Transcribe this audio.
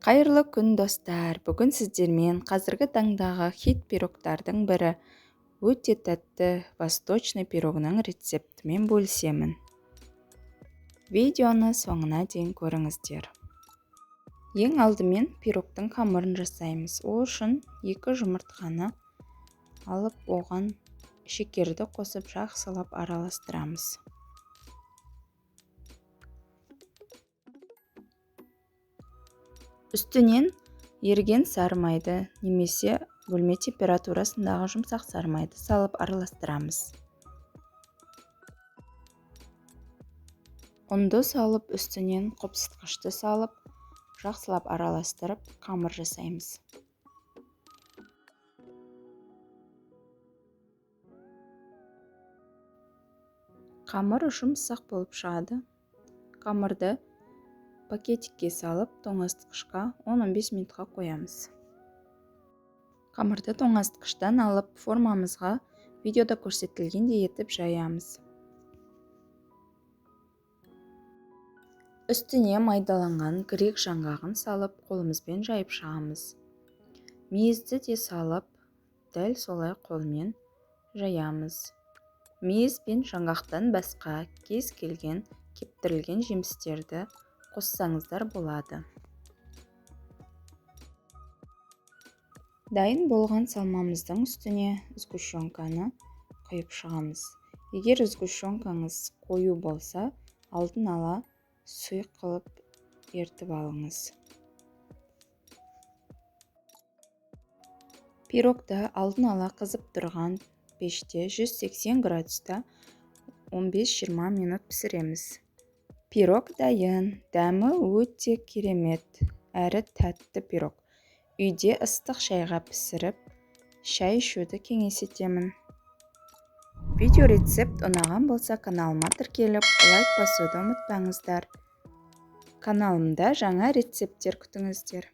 Қайырлы күн достар. Бүгін сіздермен қазіргі таңдағы хит пирогтардың бірі өте тәтті восточный пирогының рецептімен бөлісемін. Видеоны соңына дейін көріңіздер. Ең алдымен пирогтың қамырын жасаймыз. Ол үшін 2 жұмыртқаны алып, оған шекерді қосып жақсылап араластырамыз. Үстінен еріген сары майды немесе бөлме температурасындағы жұмсақ сары майды салып араластырамыз. Ұнды салып, үстінен қопсытқышты салып, жақсылап араластырып, қамыр жасаймыз. Қамыр жұмсақ болып шығады. Қамырды пакетикке салып, тоңазытқышқа 10-15 минутқа қоямыз. Қамырды тоңазытқыштан алып, формамызға видеода көрсетілгендей етіп жаямыз. Үстіне майдаланған грек жаңғағын салып, қолымызбен жайып шығамыз. Мейізді де салып, дәл солай қолмен жаямыз. Мейіз бен жаңғақтан басқа кез келген кептірілген жемістерді қоссаңыздар болады. Дайын болған салмамыздың үстіне сгущенканы құйып шығамыз. Егер сгущенкаңыз қою болса, алдын ала сұйық қылып ертіп алыңыз. Пирогты алдын ала қызып тұрған пеште 180 градуста 15-20 минут пісіреміз. Пирог дайын, дәмі өте керемет, әрі тәтті пирог. Үйде ыстық шайға пісіріп, шай ішуді кеңес етемін. Видео рецепт ұнаған болса, каналыма тіркеліп, лайк басуды ұмытпаңыздар. Каналымда жаңа рецепттер күтіңіздер.